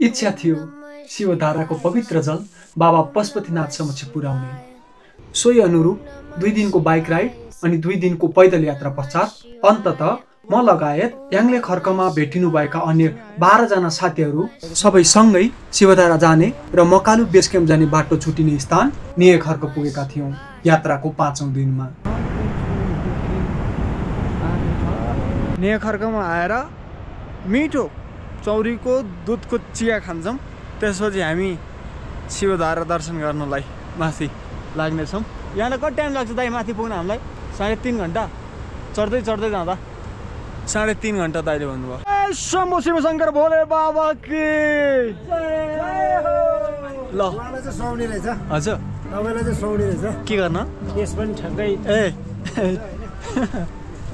इच्छा थियो शिवधाराको पवित्र जल बाबा पशुपतिनाथ समक्ष पुर्याउने। सोही अनुरूप 2 दिनको बाइक राइड अनि 2 दिनको पैदल यात्रा पश्चात अन्ततः म लगायत याङले खर्कमा भेटिनुभएका अन्य 12 जना साथीहरू सबै सँगै शिवधारा जाने र मकालु बेस क्याम्प जाने बाटो छुटिने स्थान निये खर्क पुगेका थियौं यात्राको 5औं दिनमा। निये खर्कमा आएर मिठो चौरीको दुधको चिया खान्छौं। त्यसपछि हामी शिवधारा दर्शन गर्नलाई माथि लाग्नेछौं। यहाँ कति टाइम लाग्छ दाइ माथि पुग्न हामीलाई? 3.5 घण्टा चढ्दै चढ्दै जाँदा 3.5 घण्टा दाइले भन्नुभयो। शम्भो शिवशंकर भोले बाबा की ल चाहिँ सुहाउने रहेछ। हजुर तपाईलाई चाहिँ सुहाउने रहेछ। के गर्न यस पनि ठ्याक्कै ए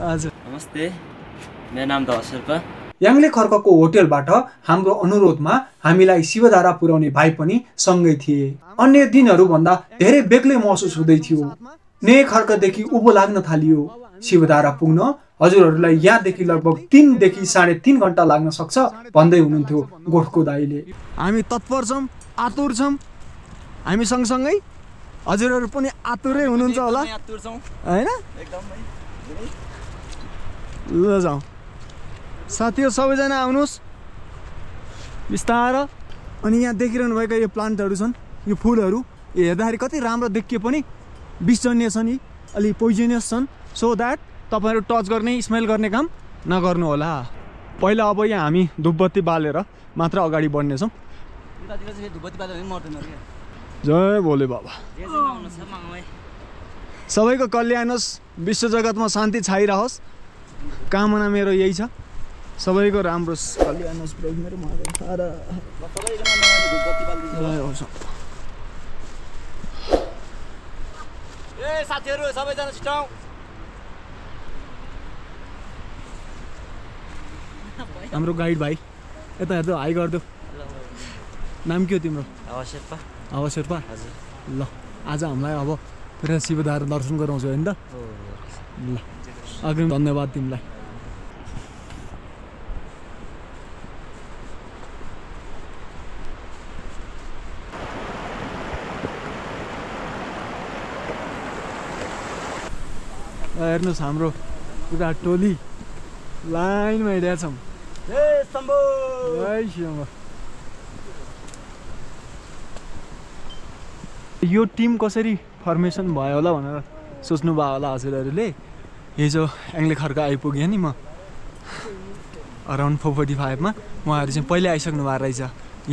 हजुर नमस्ते मेरो नाम त शेर्पा। याङले खर्कको होटलबाट हाम्रो अनुरोधमा हामीलाई शिवधारा पुर्याउने भाइ पनि सँगै थिए। अन्य दिनहरू भन्दा धेरै बेग्लै महसुस हुँदै थियो। निये खर्कदेखि उभो लाग्न थालियो। शिवधारा पुग्न हजुरहरूलाई यहाँदेखि लगभग 3 देखि 3.5 घण्टा लाग्न सक्छ भन्दै हुनुहुन्थ्यो गोठको दाइले। हामी तत्पर छौं, आतुर छौं। हामी सँगसँगै हजुरहरू पनि आतुरै हुनुहुन्छ होला हैन? एकदमै ल जाऊ साथीहरु सबैजना आउनुस् बिस्तार। अनि यहाँ देखिरहनु भएका यो प्लान्टहरू छन्, यो फुलहरू हेर्दाखेरि कति राम्रो देखिए पनि विषजन्य छन्, यी अलि पोइजनियस छन्। सो द्याट तपाईहरु टच गर्ने स्मेल गर्ने काम नगर्नु होला। पहिला अब यहाँ हामी धुपबत्ती बालेर मात्र अगाडि बढ्नेछौँ। जय भोले बाबा। सबैको कल्याण होस्, विश्व जगतमा शान्ति छाइरहोस्, कामना मेरो यही छ। सबैको राम्रो कल्याण होस् प्रभु मेरो महादेव। ए साथीहरु सबैजना छिटौ। हाम्रो गाइड भाइ यता हेर्दै हाई गर्दै। नाम के हो तिम्रो? शेर्पा। शेर्पा हजुर। ल आज हामीलाई अब फेरि शिवधारा दर्शन गराउँछौ हैन त? ल अग्रिम धन्यवाद तिमीलाई। हेर्नुहोस् हाम्रो पुरा टोली लाइनमा हिँडेका छौँ। जय शम्भो जय शम्भो। यो टिम कसरी फर्मेसन भयो होला भनेर सोच्नु भयो होला हजुरहरूले। हिजो याङले खर्क आइपुग्यो नि म अराउन्ड 4:45 मा। उहाँहरू चाहिँ पहिल्यै आइसक्नु भएको रहेछ।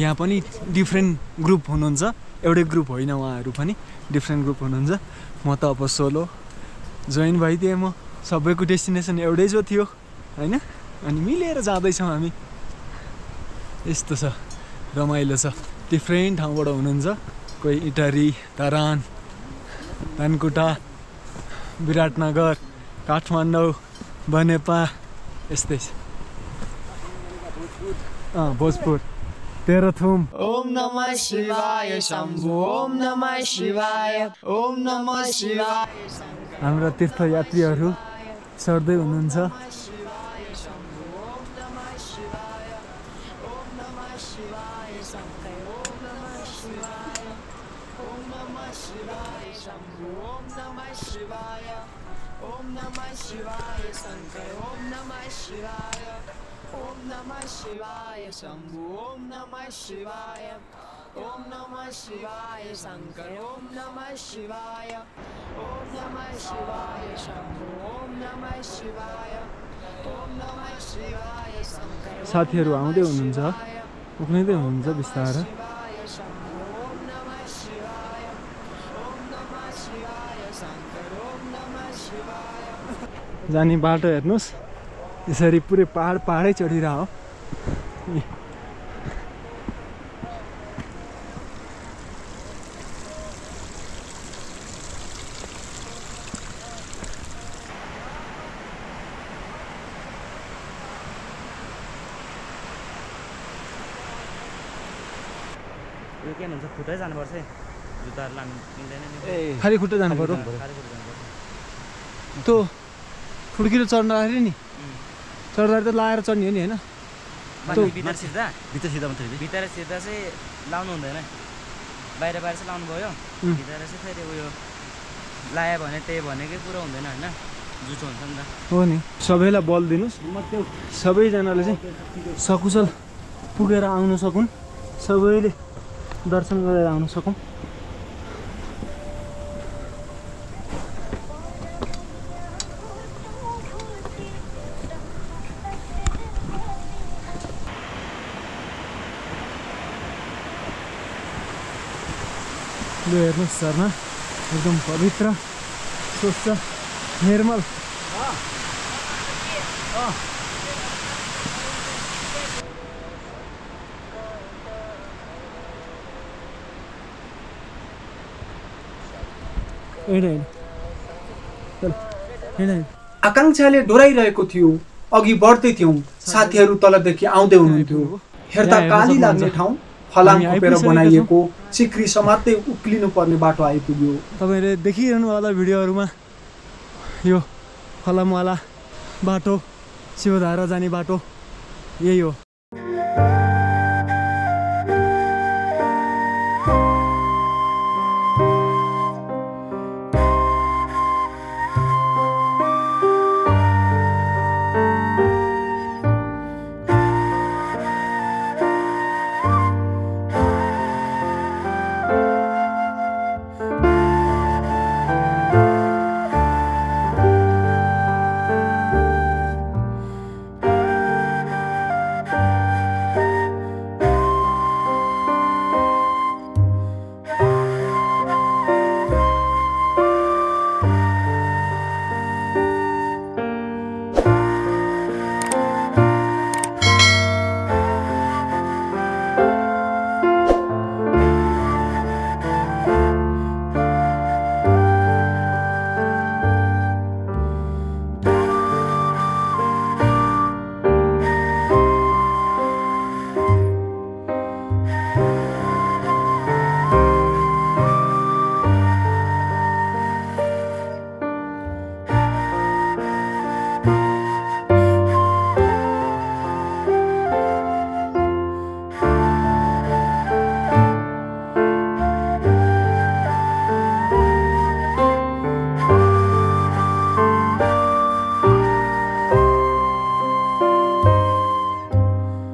यहाँ पनि डिफ्रेन्ट ग्रुप हुनुहुन्छ, एउटै ग्रुप होइन, उहाँहरू पनि डिफ्रेन्ट ग्रुप हुनुहुन्छ। म त अब सोलो जोइन भइदिएँ। म सबैको डेस्टिनेसन एउटै जो थियो हैन, अनि मिलेर जाँदैछौँ हामी। यस्तो छ, रमाइलो छ। डिफ्रेन्ट ठाउँबाट हुनुहुन्छ, कोही इटरी, धरान, धनकुटा, विराटनगर, काठमाडौँ, बनेपा, यस्तै छ। भोजपुर, तेह्रथुम। ओम नमः शिवाय शम्भो, ओम नमः शिवाय, ओम नमः शिवाय। हाम्रा तीर्थयात्रीहरू सर्दै हुनुहुन्छ। शिवाय शंभु ओम नमः शिवाय, ओम नमः शिवाय शंकर, ओम नमः शिवाय, ओम नमः शिवाय शंभु, ओम नमः शिवाय, ओम नमः शिवाय शंकर। साथीहरु आउँदै हुनुहुन्छ, उक्लिँदै हुनुहुन्छ बिस्तारै। जाने बाटो हेर्नुस्, यसरी पुरै पहाडै चढिरह हो। यो के भन्छ, खुट्टै जानुपर्छ है, जुत्ताहरु लानु मिल्दैन नि। खाली खुट्टा जानु पर्यो। त्यो ठुल्किलो चढ्दाखेरि नि, चढ्दाखेरि त लाएर चढ्ने हो नि हैन। बाँकी भित्र सिर्दा भित्र सिधा मात्रै दिदी भित्र सिर्दा चाहिँ लाउनु हुँदैन बाहिर बाहिर चाहिँ लाउनु भयो भित्र चाहिँ फेरि उयो लायो भने त्यही भनेकै कुरो हुँदैन होइन जुठो हुन्छ नि त हो नि सबैलाई बल दिनुहोस् सबैजनाले चाहिँ सकुशल पुगेर आउन सकुन् सबैले दर्शन गरेर आउन सकौँ ल हेर्नुहोस् झरना एकदम पवित्र स्वच्छ निर्मल आकांक्षाले डोराइरहेको थियो अघि बढ्दै थियौं साथीहरू तलदेखि आउँदै हुनुहुन्थ्यो हेर्दा काली लाग्ने ठाउँ फलाम खोपेर बनाइएको सिक्री समात्दै उक्लिनु पर्ने बाटो आइपुग्यो तपाईहरुले देखिरहनु होला भिडियोहरुमा यो फलामवाला बाटो शिवधारा जाने बाटो यही हो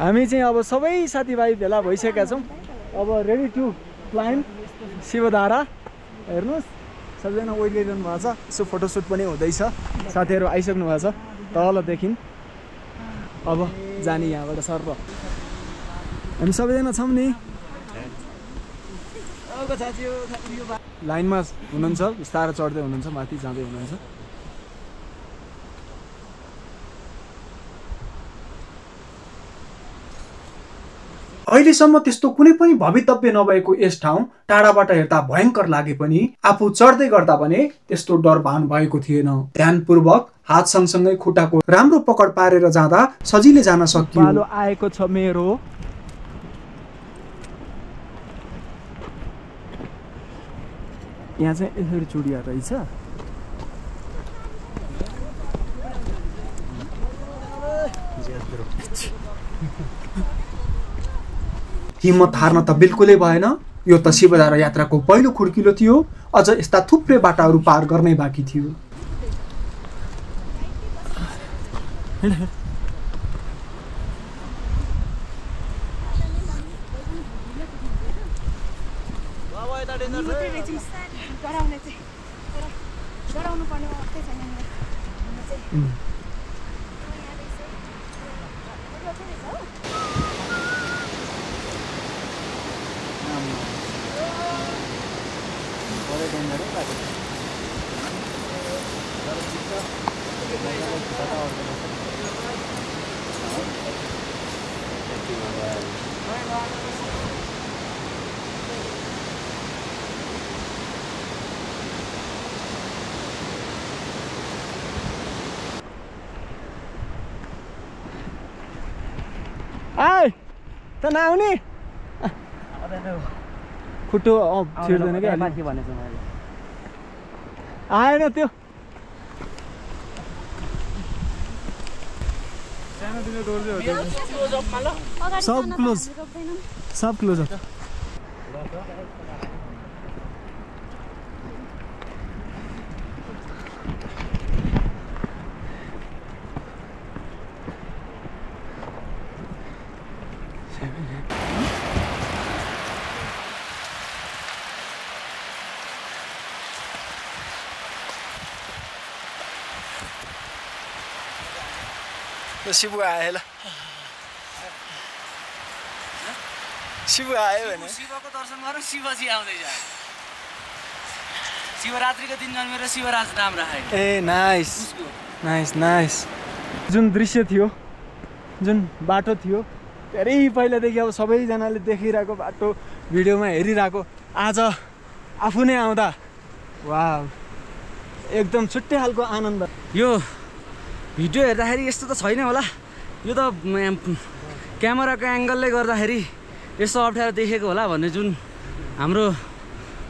हामी चाहिँ अब सबै साथीभाइ भेला भइसकेका छौं अब रेडी टु क्लाइम्ब शिवधारा हेर्नुस् सबैजना वेट गरिरहनु भएको छ यसो फोटोसुट पनि हुँदैछ साथीहरु आइसक्नु भएको छ तलदेखि अब जाने यहाँबाट सर्प हामी सबैजना छौं नि लाइनमा हुनुहुन्छ बिस्तारै चढ्दै हुनुहुन्छ माथि जाँदै हुनुहुन्छ अहिलेसम्म त्यस्तो कुनै पनि भवितव्य नभएको यस ठाउँ टाढाबाट हेर्दा भयंकर लागे पनि आफू चढ्दै गर्दा भने त्यस्तो डर भान भएको थिएन ध्यानपूर्वक हात सँगसँगै खुट्टाको राम्रो पकड पारेर जाँदा सजिलै जान सकियो पालो आएको छ मेरो यहाँ चाहिँ यसरी चुडिया रहेछ हिम्मत हार्न त बिल्कुलै भएन यो त शिवधारा यात्राको पहिलो खुड्किलो थियो अझ यस्ता थुप्रै बाटाहरू पार गर्नै बाँकी थियो आइ त नआउने खुट्टो छिर्दैन क्या माथि भनेको मैले आएन त्यो सब क्लोज सब क्लोज शिबु आयो ल शिबु आयो भने शिवको दर्शन गरेर शिवजी आउँदैछ शिवरात्रिको दिन जन्मेर शिवराज नाम राखेको ए नाइस नाइस नाइस जुन दृश्य थियो जुन बाटो थियो धेरै पहिलादेखि अब सबैजनाले देखिरहेको बाटो भिडियोमा हेरिरहेको आज आफू नै आउँदा वाउ एकदम छुट्टै खालको आनन्द यो भिडियो हेर्दाखेरि यस्तो त छैन होला यो त क्यामेराको एङ्गलले गर्दाखेरि यस्तो अप्ठ्यारो देखेको होला भन्ने जुन हाम्रो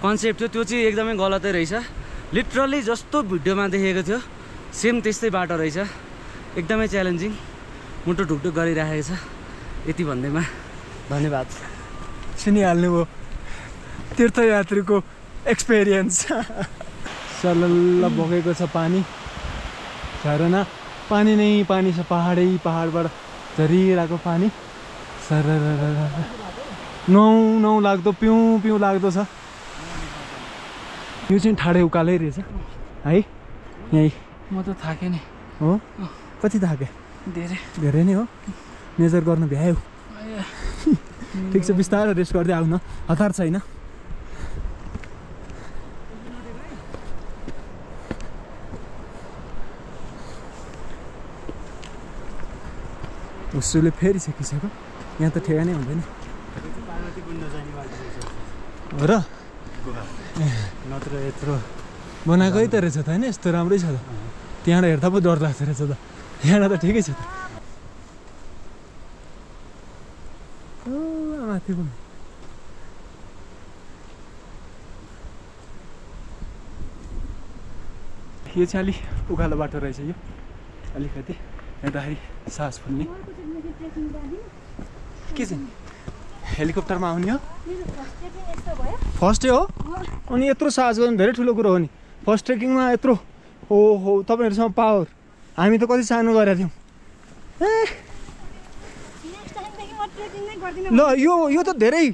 कन्सेप्ट थियो त्यो चाहिँ एकदमै गलतै रहेछ लिटरली जस्तो भिडियोमा देखेको थियो सेम त्यस्तै बाटो रहेछ एकदमै च्यालेन्जिङ मुटु ढुकढुक गरिराखेको छ यति भन्दैमा धन्यवाद सुनिहाल्नुभयो तीर्थयात्रीको एक्सपिरियन्स सलल्ल बगेको छ पानी झरना पानी नै पानी छ पहाडबाट झरिरहेको पानी सरर नौ लाग्दो पिउँ लाग्दो छ यो चाहिँ ठाडै उकालै रहेछ है यहीँ म त थाकेँ नि हो कति थाके धेरै नै हो मेजर गर्नु भ्यायो ठिक छ बिस्तारै रेस्ट गर्दै आउन हतार छैन उसले फेरि सकिसक्यो यहाँ त ठेगानै हुँदैन हो र नत्र यत्रो बनाएकै त रहेछ त होइन यस्तो राम्रै छ त त्यहाँबाट हेर्दा पो डर लाग्दो रहेछ त यहाँबाट त ठिकै छ त माथि पनि यो चाहिँ अलिक उकालो बाटो रहेछ यो अलिकति हेर्दाखेरि सास फुल्ने के चाहिँ हेलिकप्टरमा आउने हो फर्स्ट हो अनि यत्रो साहस गर्नु धेरै ठुलो कुरो हो नि फर्स्ट ट्रेकिङमा यत्रो हो तपाईँहरूसँग पावर हामी त कति सानो गरेका थियौँ ल यो त धेरै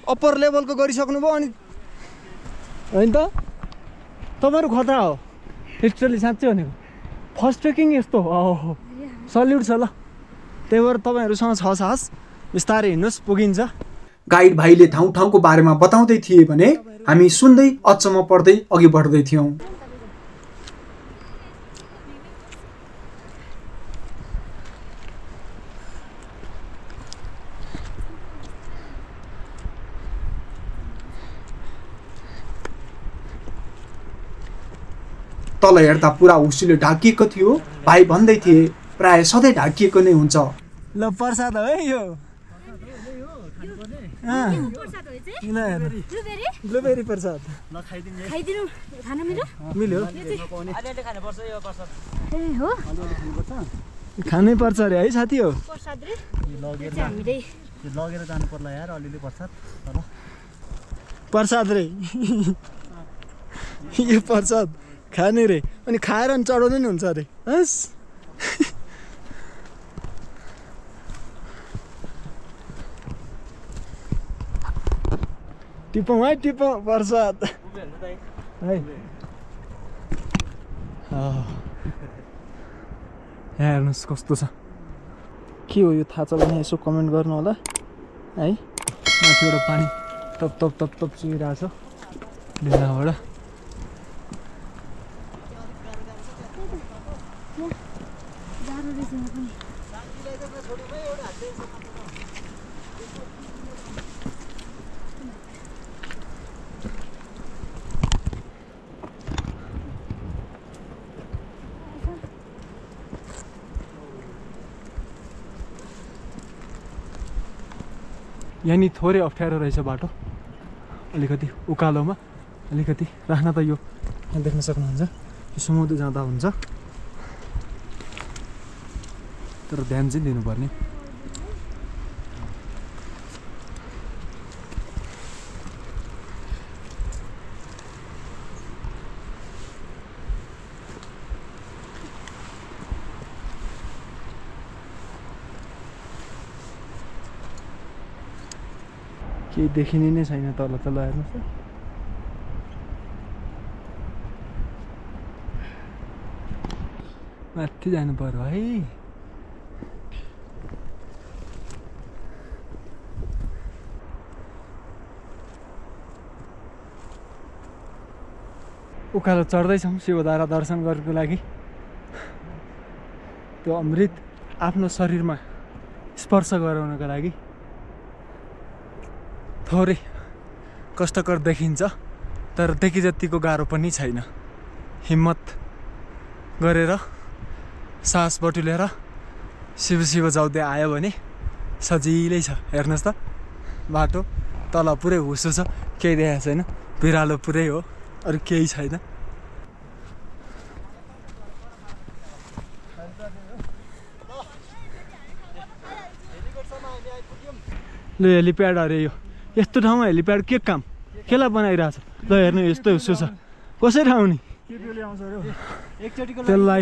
अप्पर लेभलको गरिसक्नु भयो अनि होइन त तपाईँहरू खतरा हो लिटरली साँच्चै भनेको फर्स्ट ट्रेकिङ यस्तो हो सल्युट छ ल त्यही भएर तपाईँहरूसँग छ साहस बिस्तारै हिँड्नुहोस् पुगिन्छ गाइड भाइले ठाउँ ठाउँको बारेमा बताउँदै थिए भने हामी सुन्दै अचम्म पर्दै अघि बढ्दै थियौँ तल हेर्दा पुरा हुस्सीले ढाकिएको थियो भाइ भन्दै थिए प्राय सधैँ ढाकिएको नै हुन्छ ल प्रसाद हो है यो ब्लुबेरी प्रसाद मिल्यो खानै पर्छ अरे है साथी हो लगेर जानु पर्ला यार अलिअलि प्रसाद रे यो प्रसाद खाने रे अनि खाएर अनि चढाउनु नि हुन्छ अरे हस् टिपौँ है टिपौँ प्रसाद है हेर्नुहोस् कस्तो छ के हो यो थाहा छ भने यसो कमेन्ट गर्नु होला है माथिबाट पानी टप टप टप टप चुहिरहेछ ढुङ्गाबाट यहाँनिर थोरै अप्ठ्यारो रहेछ बाटो अलिकति उकालोमा अलिकति राख्न त यो यहाँ देख्न सक्नुहुन्छ यो समुद्र जाँदा हुन्छ तर ध्यान चाहिँ दिनुपर्ने। केही देखिने नै छैन तल तल हेर्नुहोस् त। माथि जानु पर्यो है। उकालो चढ्दैछौँ शिवधारा दर्शन गर्नको लागि। त्यो अमृत आफ्नो शरीरमा स्पर्श गराउनको लागि थोरै कष्टकर देखिन्छ, तर देखि जतिको गाह्रो पनि छैन। हिम्मत गरेर सास बटुलेर शिव शिव जाउँदै आयो भने सजिलै छ। हेर्नुहोस् त बाटो तल पुरै हुसो छ, केही देखाएको छैन, बिरालो पुरै हो, अरू केही छैन। ल हेलिप्याड अरे यो यस्तो ठाउँमा हेलिप्याड के काम, केलाई बनाइरहेछ? ल हेर्नु यस्तो हुसो छ, कसरी आउने? त्यसलाई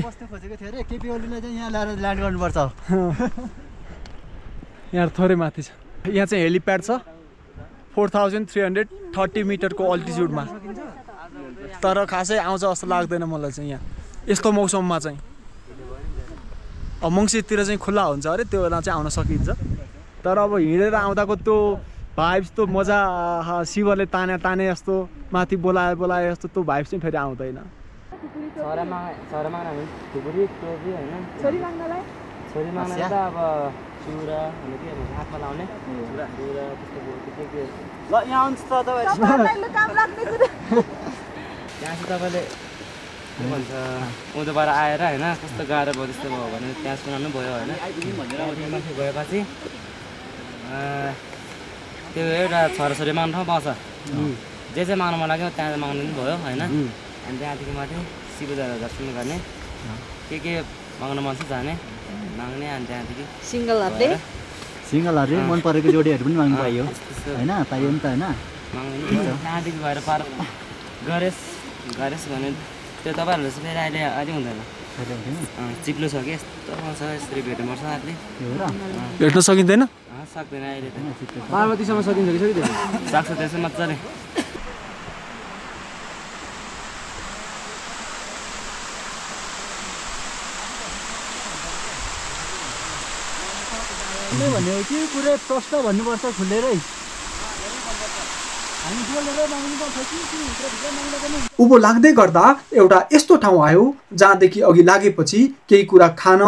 यहाँ थोरै माथि छ। यहाँ चाहिँ हेलिप्याड छ 4330 मिटरको अल्टिच्युडमा, तर खासै आउँछ जस्तो लाग्दैन मलाई चाहिँ। यहाँ यस्तो मौसममा चाहिँ अब मङ्सिरतिर चाहिँ खुल्ला हुन्छ अरे, त्यो बेला चाहिँ आउन सकिन्छ। तर अब हिँडेर आउँदाको त्यो भाइब्स, त्यो मजा, शिवले ताने जस्तो माथि बोलाए जस्तो त्यो भाइब्स चाहिँ फेरि आउँदैन। छोरी माग्न त अब चिउरा अनि के भन्छ हातमा लाउने चिउरा त्यस्तो के ल यहाँ आउनुहोस् त तपाईँ। त्यहाँ चाहिँ तपाईँले के भन्छ उँधोबाट आएर होइन कस्तो गाह्रो भयो त्यस्तो भयो भने त्यहाँ सुनाउनु भयो होइन। माथि गएपछि त्यो एउटा छोराछोरी माग्नु ठाउँ पाउँछ, जे चाहिँ माग्नु मन लाग्यो त्यहाँ माग्नु पनि भयो होइन। अनि त्यहाँदेखि माथि शिवधारा दर्शन गर्ने, के माग्नु मन छ जाने माग्ने। अनि त्यहाँदेखि सिङ्गलहरूले मन परेको जोडीहरू पनि माग्नु पाइयो होइन, पाइयो नि त होइन। माग्नु त्यहाँदेखि गएर पार गरेस भने त्यो तपाईँहरूले चाहिँ फेरि अहिले अझै हुँदैन, चिप्लो छ कि यस्तो छ, यसरी भेट्नु पर्छ आफूले। भेट्न सकिँदैन, सक्दैन अहिले त। पार्वतीसम्म सकिन्छ कि सकिँदैन? सक्छ त्यसै मजाले। भन्ने हो कि पुरै प्रश्न भन्नुपर्छ खुलेरै, हामी बोलेर माग्नुपर्छ कि उँभो लाग्दै गर्दा एउटा यस्तो ठाउँ आयो जहाँदेखि अघि लागेपछि केही कुरा खान,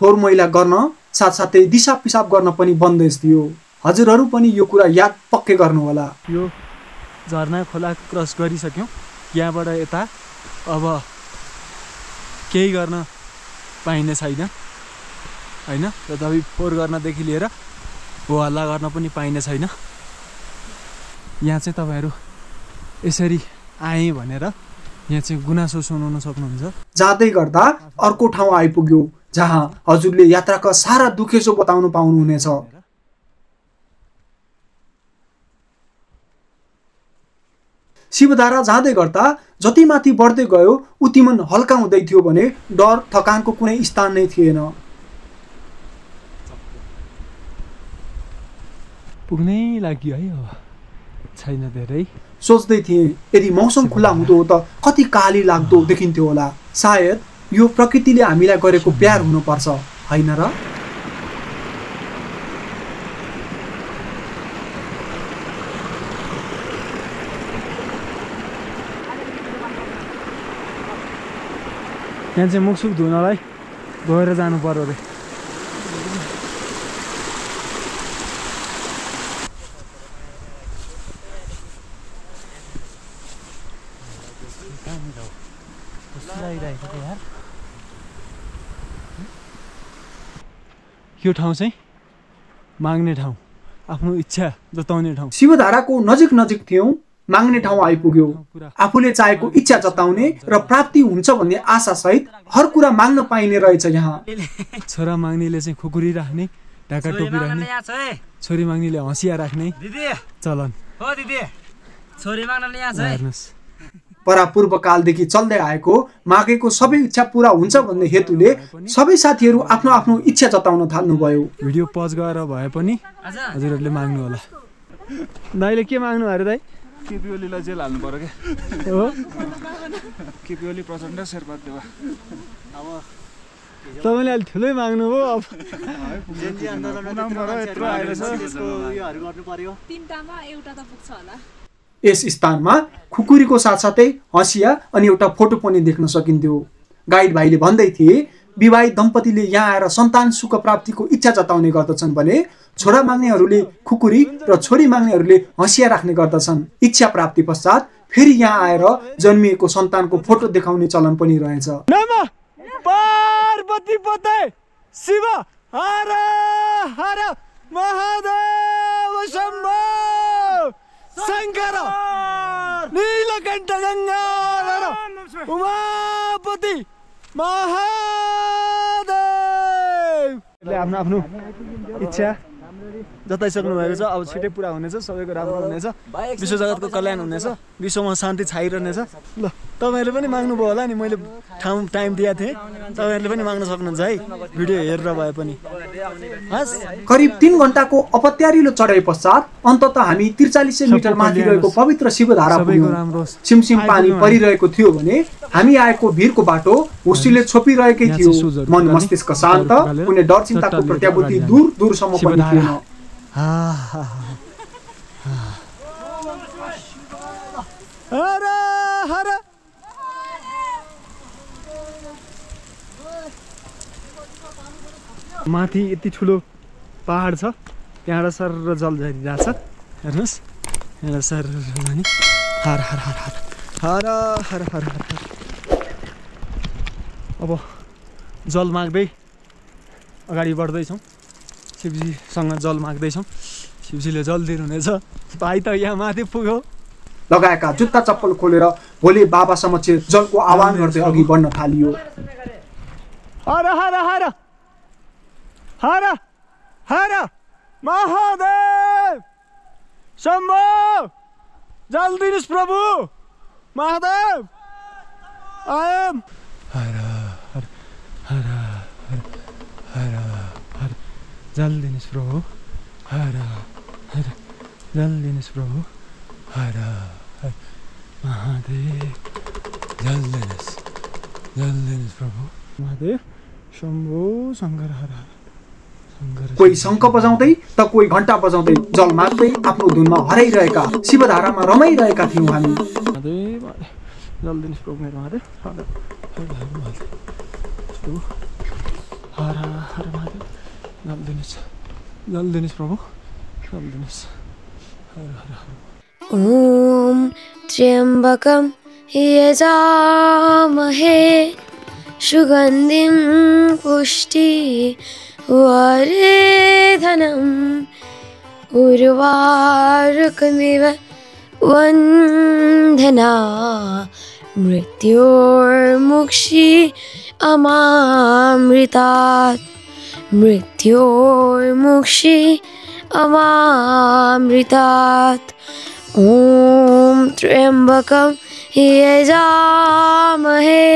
फोहोर मैला गर्न, साथसाथै दिसा पिसाब गर्न पनि बन्देज थियो। हजुरहरू पनि यो कुरा याद पक्कै गर्नुहोला। यो झरना खोला क्रस गरिसक्यौँ, यहाँबाट यता अब केही गर्न पाइने छैन होइन। तथापि फोहोर गर्नदेखि लिएर हो हल्ला गर्न पनि पाइने छैन। यहाँ चाहिँ तपाईँहरू यसरी आएँ भनेर यहाँ चाहिँ गुनासो सुनाउन सक्नुहुन्छ। जाँदै गर्दा अर्को ठाउँ आइपुग्यो जहाँ हजुरले यात्राका सारा दुखेसो बताउनु पाउनुहुनेछ। शिवधारा जाँदै गर्दा जति माथि बढ्दै गयो उति मन हल्का हुँदै थियो भने डर थकानको कुनै स्थान नै थिएन। पुग्नै लाग्यो है, अब छैन धेरै। सोच्दै थिएँ यदि मौसम खुल्ला हुँदो हो त कति काली लाग्दो देखिन्थ्यो होला। सायद यो प्रकृतिले हामीलाई गरेको प्यार हुनुपर्छ होइन र? यहाँ चाहिँ मुखसुख धुनलाई गएर जानु पर्यो अरे। यो ठाउँ चाहिँ माग्ने ठाउँ, आफ्नो इच्छा जताउने ठाउँ। शिवधाराको नजिक थियौँ माग्ने ठाउँ आइपुग्यो। आफूले चाहेको इच्छा जताउने र प्राप्ति हुन्छ भन्ने आशा सहित हर कुरा माग्न पाइने रहेछ यहाँ। छोरा माग्नेले चाहिँ खुकुरी राख्ने, ढाका टोपी राख्ने, छोरी माग्नेले हँसिया राख्ने चलन। हो दिदी, छोरी माग्न यहाँ छ है। हेर्नुस्, परापूर्व कालदेखि चल्दै आएको मागेको सबै इच्छा पूरा हुन्छ भन्ने हेतुले सबै साथीहरू आफ्नो आफ्नो इच्छा जताउन थाल्नुभयो। भिडियो पज गरेर भए पनि हजुरहरूले माग्नु होला। दाइले के माग्नु अरे दाइ? केपी ओलीलाई जेल हाल्नु पर्यो क्या। हो, केपी ओली प्रचण्ड शेर्पा देवा। तपाईँले अलिक ठुलै माग्नु हो। अब यस स्थानमा खुकुरीको साथसाथै हँसिया अनि एउटा फोटो पनि देख्न सकिन्थ्यो। गाइड भाइले भन्दै थिए विवाहित दम्पतिले यहाँ आएर सन्तान सुख प्राप्तिको इच्छा जताउने गर्दछन् भने छोरा माग्नेहरूले खुकुरी र छोरी माग्नेहरूले हँसिया राख्ने गर्दछन्। इच्छा प्राप्ति पश्चात फेरि यहाँ आएर जन्मिएको सन्तानको फोटो देखाउने चलन पनि रहेछ। पार्वती पते शिव हर हर महादेव शम्भो शङ्कर नीलकण्ठ गङ्गाधर उमापति महादेव। आफ्नो आफ्नो इच्छा जताइसक्नु भएको छ। अब छिटै पुरा हुनेछ, सबैको राम्रो हुनेछ, विश्व जगतको कल्याण हुनेछ, विश्वमा शान्ति छाइरहनेछ। ल तपाईँहरूले पनि माग्नुभयो होला नि, मैले टाइम दिएको थिएँ, तपाईँहरूले पनि माग्न सक्नुहुन्छ है भिडियो हेरेर भए पनि। करिब 3 घण्टाको अपत्यारिलो चढाइ पश्चात अन्ततः हामी 4300 मिटर माथि रहेको पवित्र शिवधारा पुग्यौं। सिमसिम पानी परिरहेको थियो भने हामी आएको भिरको बाटो हुस्सीले छोपिरहेकै थियो। मन मस्तिष्क शान्त, कुनै डर चिन्ताको प्रत्याभूति दूर दूरसम्म पनि थिएन। माथि यति ठुलो पहाड छ, त्यहाँबाट सर जल झरिरहेछ। हेर्नुहोस्, यहाँ सर हर हर हर हर हर हर हर हर। अब जल माग्दै अगाडि बढ्दैछौँ, शिवजीसँग जल माग्दैछौँ। शिवजीले जल दिनुहुनेछ। भाइ त यहाँ माथि पुग्यो। लगाएका जुत्ता चप्पल खोलेर भोले बाबा समक्ष जलको आह्वान गर्दै अघि बढ्न थालियो। हर हर हर हर हर महादेव शम्भो जल दिनुहोस् प्रभु महादेव। आयम हर हर हर हर हर जल दिनुहोस् प्रभु। हर हर जल दिनुहोस् प्रभु। हर हर महादेव जल दिनुहोस् प्रभु महादेव शम्भो शङ्कर। हर हर कोही शङ्ख बजाउँदै त कोही घण्टा बजाउँदै जल माग्दै आफ्नो धुनमा हराइरहेका शिवधारामा रमाइरहेका थियौँ हामी। महादेव जल दिनुहोस् प्रभु मेरो महादेव। हर हर हर महादेव जल दिनुहोस् प्रभु। जल दिनुहोस्। हर हर हर। ॐ त्र्यम्बकं यजामहे सुगन्धिं पुष्टिवर्धनम् उर्वारुकमिव वन्दना मृत्योर्मुक्षि अमामृतात् मृत्योर्मुक्षि अमामृतात्। ॐ त्र्यम्बकं यजामहे।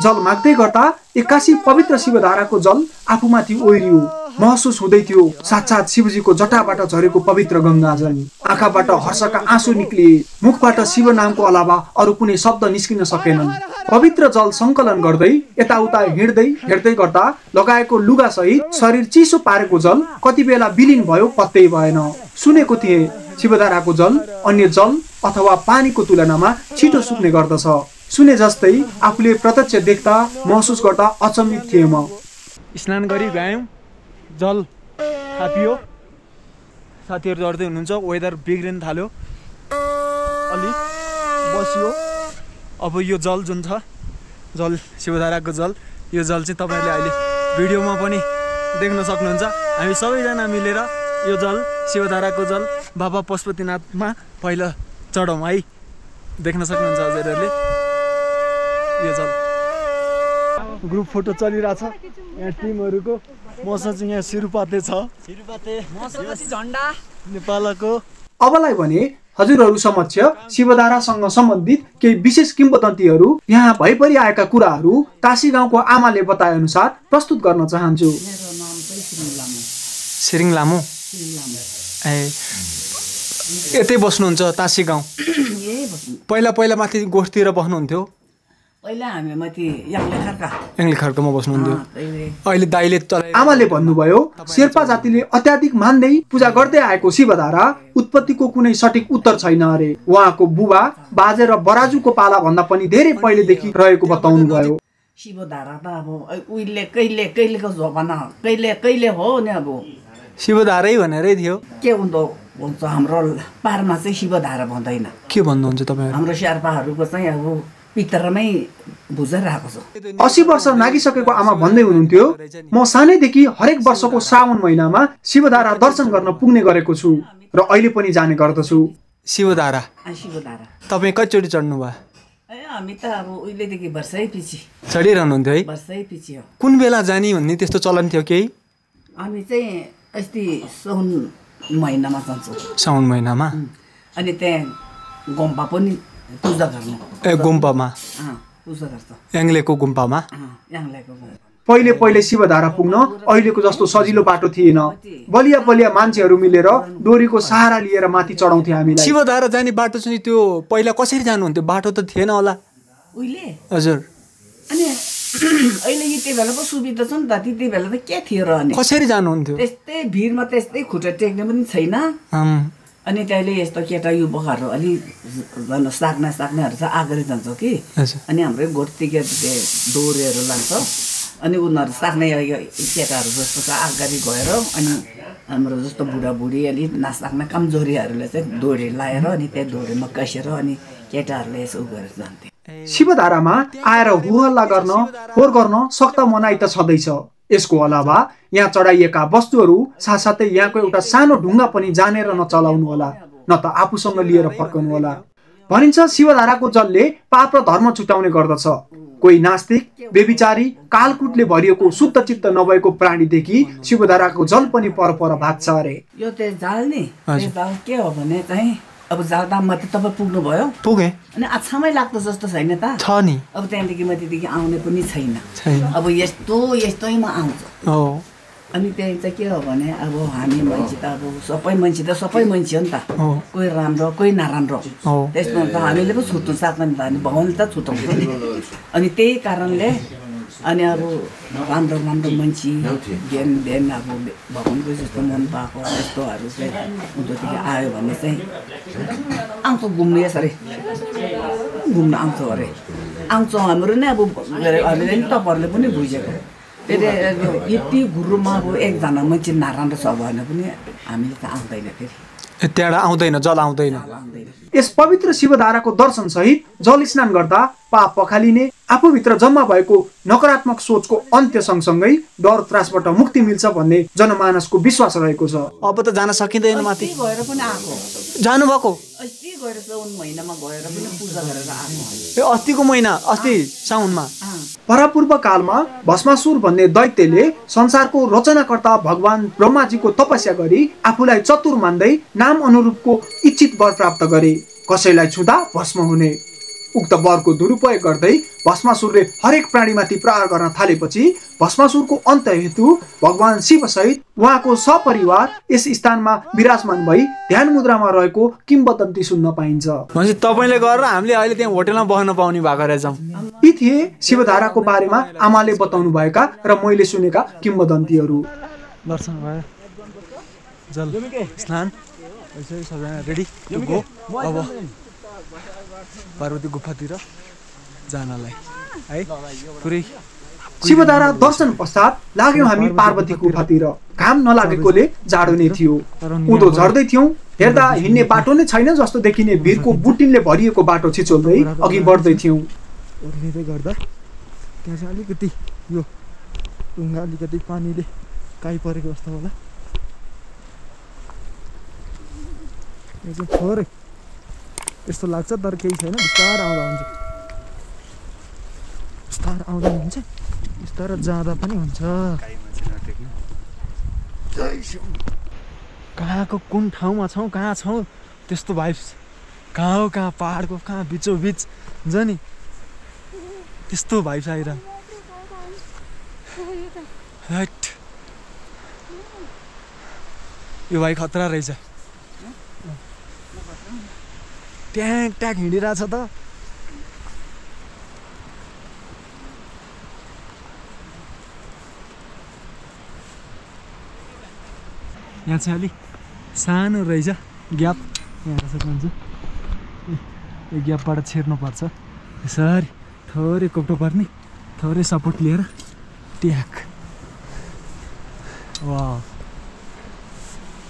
जल माग्दै गर्दा एक्कासी पवित्र शिवधाराको जल आफूमाथि ओइरियो। महसुस हुँदै थियो साक्षात शिवजीको जटाबाट झरेको पवित्र गङ्गा जल। आँखाबाट हर्षका आँसु निक्लिए। मुखबाट शिव नामको अलावा अरू कुनै शब्द निस्किन सकेनन्। पवित्र जल सङ्कलन गर्दै यताउता हिँड्दै हेर्दै गर्दा लगाएको लुगा सहित शरीर चिसो पारेको जल कति बेला विलीन भयो पत्तै भएन। सुनेको थिएँ शिवधाराको जल अन्य जल अथवा पानीको तुलनामा छिटो सुक्ने गर्दछ। सुने जस्तै आफूले प्रत्यक्ष देख्दा महसुस गर्दा अचम्मित थिएँ म। स्नान गरी गयौँ, जल थापियो, साथीहरू चढ्दै हुनुहुन्छ, वेदर बिग्रिन थाल्यो, अलि बस्यो। अब यो जल जुन छ, जल शिवधाराको जल, यो जल चाहिँ तपाईँहरूले अहिले भिडियोमा पनि देख्न सक्नुहुन्छ। हामी सबैजना मिलेर यो जल शिवधाराको जल बाबा पशुपतिनाथमा पहिला चढाउँ है। देख्न सक्नुहुन्छ हजुरहरूले यो जल। ग्रुप फोटो चलिरहेछ यहाँ टिमहरूको। मसँग चाहिँ यहाँ सिरुपाते छ, झन्डा नेपालको। अबलाई भने हजुरहरू समक्ष शिवधारासँग सम्बन्धित केही विशेष किम्वदन्तीहरू यहाँ भइपरि आएका कुराहरू तासी गाउँको आमाले बताए अनुसार प्रस्तुत गर्न चाहन्छु। सिरिङ लामो ए यतै बस्नुहुन्छ तासी गाउँ? पहिला पहिला माथि गोठतिर बस्नुहुन्थ्यो? पहिला हामी माथि याङ्लेखर्कमा बस्नुहुन्थ्यो। अहिले दाइले चलाइ आमाले भन्नुभयो शेर्पा जातिले अत्याधिक मान्दै पूजा गर्दै आएको शिवधारा उत्पत्तिको कुनै सठिक उत्तर छैन अरे। उहाँको बुबा बाजे र बराजुको पाला भन्दा पनि धेरै पहिलेदेखि रहेको बताउनु भयो। शिवधारा त अब उहिले कहिलेको जमाना कहिले हो नि। अब शिवधारै भनेरै थियो। के हुन्छ हाम्रो पारमा चाहिँ शिवधारा भन्दैन। के भन्नुहुन्छ तपाईहरु? हाम्रो शेर्पाहरूको चाहिँ अब पितरमै बुझिरहेको छ। 80 वर्ष नागिसकेको आमा भन्दै हुनुहुन्थ्यो म सानैदेखि हरेक वर्षको श्रावण महिनामा शिवधारा दर्शन गर्न पुग्ने गरेको छु र अहिले पनि जाने गर्दछु। शिवधारा तपाईँ कतिचोटि चढ्नु भयो? हामी त अब उहिलेदेखि वर्षै पछि चढिरहनुहुन्थ्यो है? वर्षै पछि हो। कुन बेला जाने भन्ने त्यस्तो चलन थियो केही? हामी चाहिँ अस्ति साउन महिनामा जान्छौँ। साउन महिनामा? अनि त्यहाँ गुम्बा पनि पूजा गर्नु। ए गुम्पामा? पूजा गर्छ याङ्लेको गुम्पामा। याङ्लेको पहिले पहिले शिवधारा पुग्न अहिलेको जस्तो सजिलो बाटो थिएन। बलिया बलिया मान्छेहरू मिलेर डोरीको सहारा लिएर माथि चढाउँथे हामीलाई। शिवधारा जाने बाटो चाहिँ त्यो पहिला कसरी जानुहुन्थ्यो? बाटो त थिएन होला उहिले? हजुर। अनि अहिले यति बेला पो सुविधा छ नि त। त्यति बेला त के थियो र? अनि कसरी जानुहुन्थ्यो? त्यस्तै भिडमा त्यस्तै खुट्टा टेक्ने पनि छैन। अनि त्यहिले यस्तो केटा युवकहरू अलि सक्नेहरू चाहिँ अगाडि जान्छ कि। अनि हाम्रो गोठतिर डोरीहरू लान्छ। अनि उनीहरू सक्ने केटाहरू जस्तो चाहिँ अगाडि गएर अनि हाम्रो जस्तो बुढाबुढी अलि नसक्ने कमजोरीहरूले चाहिँ डोरी लाएर अनि त्यहाँ डोरीमा कसेर अनि केटाहरूले यसो गरेर जान्थे। शिवधारामा आएर हुहल्ला गर्न फोहोर गर्न सख्त मनाइ त छँदैछ। यसको अलावा यहाँ चढाइएका वस्तुहरू साथसाथै यहाँको एउटा सानो ढुङ्गा पनि जानेर नचलाउनु होला, न त आफूसँग लिएर फर्कनु होला। भनिन्छ शिवधाराको जलले पाप र धर्म छुटाउने गर्दछ। कोही नास्तिक बेविचारी कालकुटले भरिएको शुद्ध चित्त नभएको प्राणीदेखि शिवधाराको जल पनि पर भाग्छ अरे। यो त्यो जाल नि जाल के हो भने चाहिँ अब जाल दाम माथि तपाईँ पुग्नु भयो? पुगे। अनि अछामै लाग्दो जस्तो छैन त? छ नि। अब त्यहाँदेखि माथिदेखि आउने पनि छैन। अब यस्तैमा आउँछ। अनि त्यही चाहिँ के हो भने अब हामी मान्छे त अब सबै मान्छे हो नि त। कोही राम्रो कोही नराम्रो त्यस्तो हुन्छ। हामीले पो छुट्नु सक्दैन त। अनि भगवान्ले त छुटाउँछ नि। अनि त्यही कारणले अनि अब राम्रो मान्छे ज्ञान अब भगवान्को जस्तो मन पाएको यस्तोहरू चाहिँ उँधोदेखि आयो भने चाहिँ आउँछ घुम्नु। यसरी घुम्न आउँछ अरे। आउँछ हाम्रो नै अब अहिले नि तपाईँहरूले पनि बुझेको। यति गुरुमा अब एकजना मान्छे नराम्रो छ भने पनि हामीले त आउँदैन। फेरि त्यहाँबाट आउँदैन, जल आउँदैन। यस पवित्र शिवधाराको दर्शन सहित जल स्नान गर्दा पाप पखालिने, आफूभित्र जम्मा भएको नकारात्मक सोचको अन्त्य सँगसँगै डर त्रासबाट मुक्ति मिल्छ भन्ने जनमानसको विश्वास रहेको छ। अब त जान सकिँदैन माथि। गएर पनि आएको जानुभएको? अस्ति गएर साउन महिनामा गएर पनि पूजा गरेर आएको। ए अस्तिको महिना? अस्ति साउनमा? परापूर्व कालमा भस्मासुर भन्ने दैत्यले संसारको रचनाकर्ता भगवान ब्रह्माजीको तपस्या गरी आफूलाई चतुर मान्दै नाम अनुरूपको इच्छित वर प्राप्त गरे। कसैलाई छुँदा भस्म हुने। उक्त वरको दुरुपयोग गर्दै भस्मासुरले हरेक प्राणीमाथि प्रहार गर्न थालेपछि भस्मासुरको अन्त्य हेतु भगवान शिव सहित उहाँको सपरिवार यस स्थानमा विराजमान भई ध्यान मुद्रामा रहेको किम्वदन्ती सुन्न पाइन्छ। भनेपछि तपाईँले गरेर हामीले अहिले त्यहाँ होटलमा बस्न पाउने भएको रहेछौँ। यी थिए शिवधाराको बारेमा आमाले बताउनु भएका र मैले सुनेका किम्वदन्तीहरू। दर्शन भयो, जल स्नान सबजना रेडी गो। अब पार्वती गुफातिर जानलाई है पुरै। शिवधारा दर्शन पश्चात लाग्यौं हामी पार्वती गुफातिर। घाम नलागेकोले जाडो नै थियो। उँधो झर्दै थियौं। हेर्दा हिँड्ने बाटो नै छैन जस्तो देखिने भिरको बुटिनले भरिएको बाटो छिचोल्दै अघि बढ्दै थियौं। ओर्लिँदै गर्दा त्यहाँ चाहिँ अलिकति यो ढुङ्गा अलिकति पानीले काहीँ परेको जस्तो होला। यो चाहिँ थोरै यस्तो लाग्छ तर केही छैन बिस्तारै आउँदा हुन्छ बिस्तारै आउँदा हुन्छ बिस्तारै जाँदा पनि हुन्छ कहाँको कुन ठाउँमा छौँ कहाँ छौँ त्यस्तो भाइब्स कहाँ हो कहाँ पहाडको कहाँ बिचोबिच हुन्छ नि त्यस्तो भाइब्स आइरह राइट यो भाइ खतरा रहेछ ट्याक ट्याक हिँडिरहेछ त यहाँ चाहिँ अलिक सानो रहेछ ग्याप यहाँ सक्नुहुन्छ यो ग्यापबाट छिर्नुपर्छ यसरी थोरै कोक्टो पर्ने थोरै सपोर्ट लिएर ट्याक वा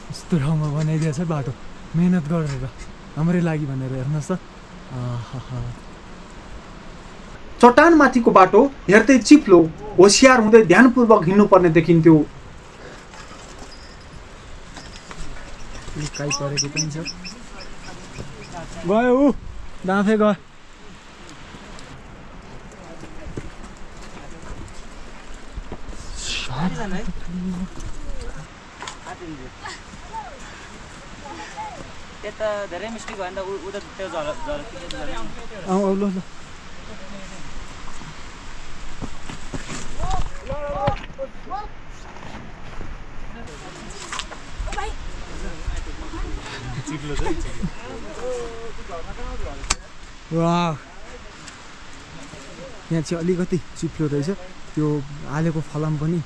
यस्तो ठाउँमा बनाइदिएछ बाटो मेहनत गरेर हाम्रै लागि भनेर हेर्नुहोस् त चट्टानमाथिको बाटो हेर्दै चिप्लो होसियार हुँदै ध्यानपूर्वक हिँड्नुपर्ने देखिन्थ्यो काहीँ परेको पनि छ गयो ऊ डाँफे गयो त्यता धेरै मिस्टेक भयो नि त उता त्यो झल आऊ ल ल वाह यहाँ चाहिँ अलिकति चिप्लो रहेछ त्यो हालेको फलाम पनि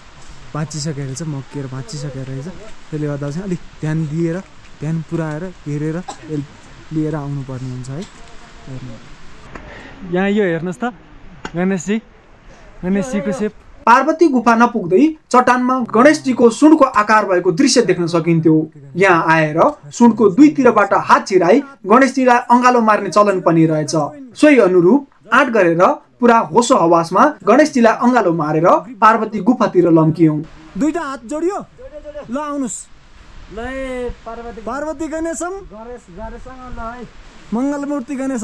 भाँचिसकेको रहेछ मक्किएर भाँचिसकेको रहेछ त्यसले गर्दा चाहिँ अलिक ध्यान पुऱ्याएर हेरेर लिएर आउनुपर्ने हुन्छ है यहाँ यो हेर्नुहोस् त गणेशजीको सेप पार्वती गुफा नपुग्दै चट्टानमा गणेशजीको सुनको आकार भएको दृश्य देख्न सकिन्थ्यो यहाँ आएर सुनको दुईतिरबाट हात छिराई गणेशजीलाई अँगालो मार्ने चलन पनि रहेछ सोही अनुरूप आँट गरेर पुरा होसो हवासमा गणेशजीलाई अँगालो मारेर पार्वती गुफातिर लम्कियौं दुईटा हात जोडियो ल आउनुस् ल पार्वती गणेशम मङ्गलमूर्ति गणेश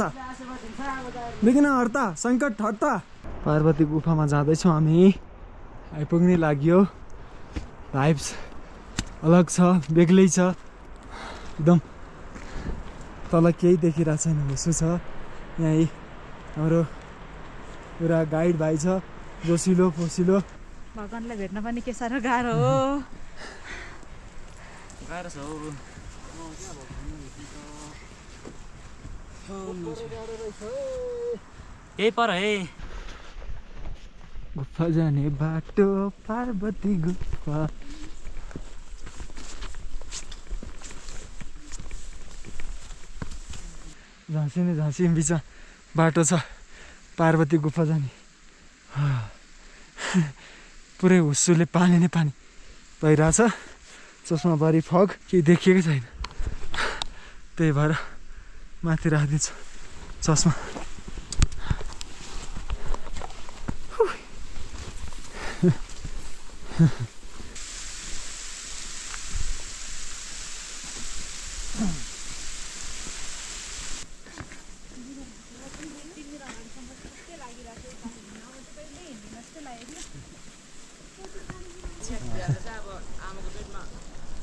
विघ्न हर्ता सङ्कट हर्ता पार्वती गुफामा जाँदैछौँ हामी आइपुग्ने लाग्यो भाइब्स अलग छ बेग्लै छ एकदम तल केही देखिरहेको छैन यसो छ यहाँ हाम्रो एउटा गाइड भाइ छ जोसिलो फोसिलो भगवानलाई भेट्न पनि के साह्रो गाह्रो हो गाह्रो छ यही पर है गुफा जाने बाटो पार्वती गुफा झाँसी बिचमा बाटो छ पार्वती गुफा जाने पुरै हुस्सुले पानी नै पानी भइरहेछ चस्माभरि फग केही देखिएकै छैन त्यही भएर माथि राखिदिन्छु चस्मा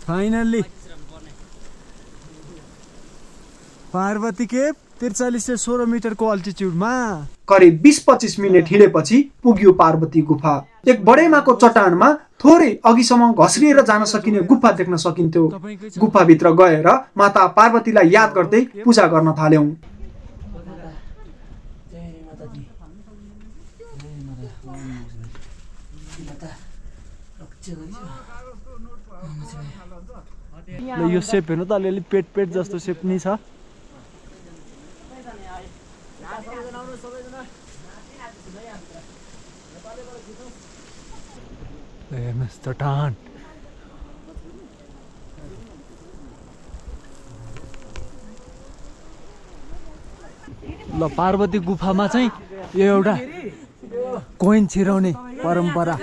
फाइनल्ली पार्वती केप 43 से 16 मिटरको अल्टिट्युडमा करिब 20-25 मिनट हिँडेपछि पुग्यो पार्वती गुफा एक बडेमाको चट्टानमा थोरै अघिसम्म घस्रिएर जान सकिने गुफा देख्न सकिन्थ्यो गुफाभित्र गएर माता पार्वतीलाई याद गर्दै पूजा गर्न थाल्यौं यो सेप हेर्नु त अलिअलि पेट जस्तो सेप नि छ हेर्नुहोस् चट्टान ल पार्वती गुफामा चाहिँ यो एउटा कोइन छिराउने परम्परा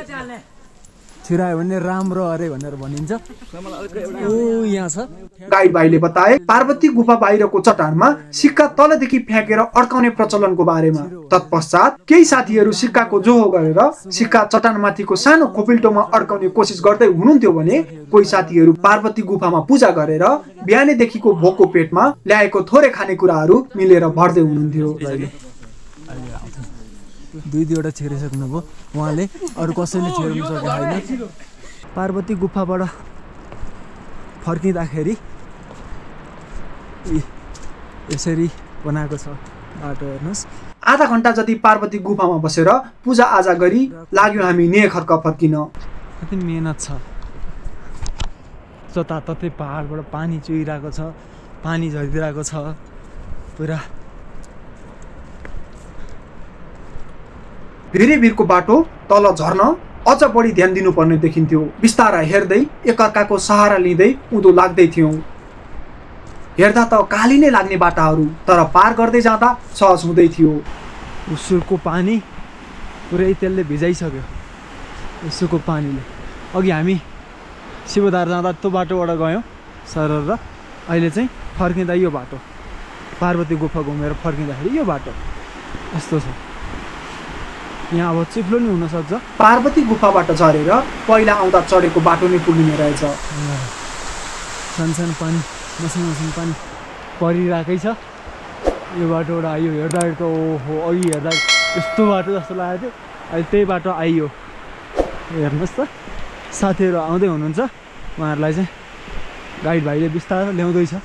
छिरायो भने राम्रो अरे भनेर भनिन्छ ओ यहाँ छ गाइड भाइले बताए पार्वती गुफा बाहिरको चट्टानमा सिक्का तलदेखि फ्याँकेर अड्काउने प्रचलनको बारेमा। तत्पश्चात केही साथीहरू सिक्काको जोहो गरेर सिक्का चट्टानमाथिको सानो खोपिल्टोमा अड्काउने कोसिस गर्दै हुनुहुन्थ्यो भने कोही साथीहरू पार्वती गुफामा पूजा गरेर बिहानैदेखिको भोकको पेटमा ल्याएको थोरै खानेकुराहरू मिलेर भर्दै हुनुहुन्थ्यो। दुईवटा छेरिसक्नुभयो उहाँले, अरू कसैले छेर्नु सकेको छैन। पार्वती गुफाबाट फर्किँदाखेरि यसरी बनाएको छ बाटो, हेर्नुहोस्। आधा घण्टा जति पार्वती गुफामा बसेर पूजा आजा गरी लाग्यो हामी नेखर्क फर्किन। कति मेहनत छ, जताततै पहाडबाट पानी चुहिरहेको छ, पानी झरिरहेको छ पुरा। भिरको बाटो तल झर्न अझ बढी ध्यान दिनुपर्ने देखिन्थ्यो। बिस्तारै हेर्दै एकअर्काको सहारा लिँदै उँधो लाग्दै थियौँ। हेर्दा त काली नै लाग्ने बाटाहरू, तर पार गर्दै जाँदा सहज हुँदै थियो। उसुरको पानी पुरै त्यसले भिजाइसक्यो, उसुरको पानीले। अघि हामी शिवधार जाँदा त्यो बाटोबाट गयौँ सरर, र अहिले चाहिँ फर्किँदा यो बाटो, पार्वती गुफा घुमेर फर्किँदाखेरि यो बाटो यस्तो छ। यहाँ अब चिप्लो नि हुनसक्छ। पार्वती गुफाबाट झरेर पहिला आउँदा चढेको बाटो नै पुगिने रहेछ। सानो पानी, मसिनो पानी परिरहेकै छ। यो बाटोबाट आइयो, हेर्दाखेरि त ओहो, अघि हेर्दा यस्तो बाटो जस्तो लागेको थियो, अहिले त्यही बाटो आइयो। हेर्नुहोस् त, साथीहरू आउँदै हुनुहुन्छ, उहाँहरूलाई चाहिँ गाइड भाइले बिस्तारै ल्याउँदैछ।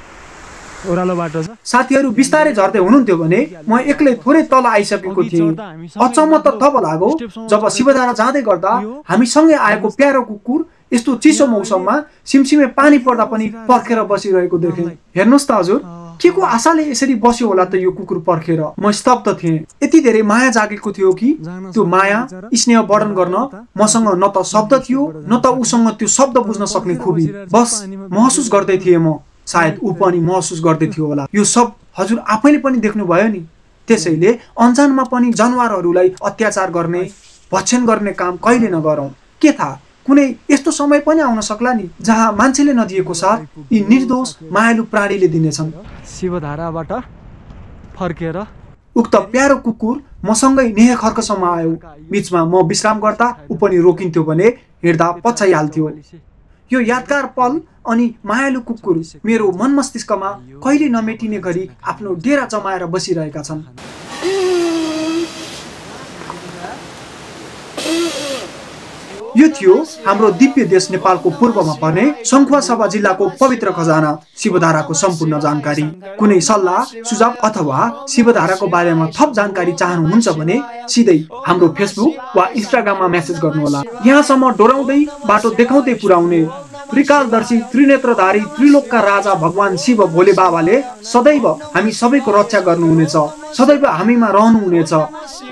ओह्रालो बाटो छ। साथीहरू बिस्तारै झर्दै हुनुहुन्थ्यो भने म एक्लै थोरै तल आइसकेको थिएँ। अचम्म त तब लाग्यो जब शिवधारा जाँदै गर्दा हामीसँगै आएको प्यारो कुकुर यस्तो चिसो मौसममा सिमसिमे पानी पर्दा पनि पर्खेर बसिरहेको देखेँ। हेर्नुहोस् त हजुर, के को आशाले यसरी बस्यो होला त यो कुकुर पर्खेर। म स्तब्ध थिएँ। यति धेरै माया जागेको थियो कि त्यो माया स्नेह वर्णन गर्न मसँग न त शब्द थियो, न त उसँग त्यो शब्द बुझ्न सक्ने खुबी। बस महसुस गर्दै थिएँ म, सायद ऊ पनि महसुस गर्दै थियो होला। यो सब हजुर आफैले पनि देख्नुभयो नि। त्यसैले अन्जानमा पनि जनावरहरूलाई अत्याचार गर्ने, भक्षण गर्ने काम कहिले नगरौँ। के थाहा, कुनै यस्तो समय पनि आउन सक्ला नि जहाँ मान्छेले नदिएको साथ यी निर्दोष मायालु प्राणीले दिनेछन्। शिवधाराबाट फर्केर उक्त प्यारो कुकुर मसँगै नेहखर्कसम्म आयो। बिचमा म विश्राम गर्दा ऊ पनि रोकिन्थ्यो भने हिँड्दा पछाइहाल्थ्यो। यो यादगार पल अनि मायालु कुकुर मेरो मन मस्तिष्कमा कहिले नमेटिने गरी आफ्नो डेरा जमाएर बसिरहेका छन्। यो थियो हाम्रो दिव्य देश नेपालको पूर्वमा पर्ने सङ्खुवासभा जिल्लाको पवित्र खजाना शिवधाराको सम्पूर्ण जानकारी। कुनै सल्लाह सुझाव अथवा शिवधाराको बारेमा थप जानकारी चाहनुहुन्छ भने सिधै हाम्रो फेसबुक वा इन्स्टाग्राममा मेसेज गर्नुहोला। यहाँसम्म डोराउँदै बाटो देखाउँदै पुर्याउने त्रिकालदर्शी त्रिनेत्रधारी त्रिलोकका राजा भगवान शिव भोले बाबाले सदैव हामी सबैको रक्षा गर्नुहुनेछ, सदैव हामीमा रहनुहुनेछ।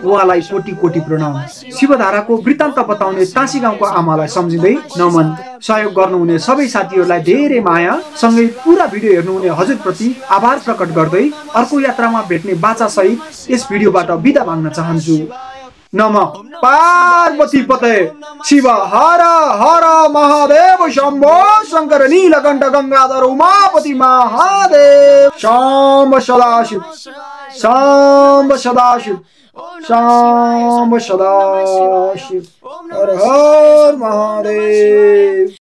उहाँलाई कोटी कोटी प्रणाम। शिवधाराको वृत्तान्त बताउने टाँसी गाउँको आमालाई सम्झिँदै नमन। सहयोग गर्नुहुने सबै साथीहरूलाई धेरै माया, सँगै पुरा भिडियो हेर्नुहुने हजुरप्रति आभार प्रकट गर्दै अर्को यात्रामा भेट्ने बाचा सहित यस भिडियोबाट बिदा माग्न चाहन्छु। नमः पार्वती पते शिव हर हर महादेव शम्भो शङ्कर नीलकण्ठ गङ्गाधर उमापति महादेव। शाम्ब सदाशिव, शाम्ब सदाशिव, शाम्ब सदाशिव। हर हर महादेव।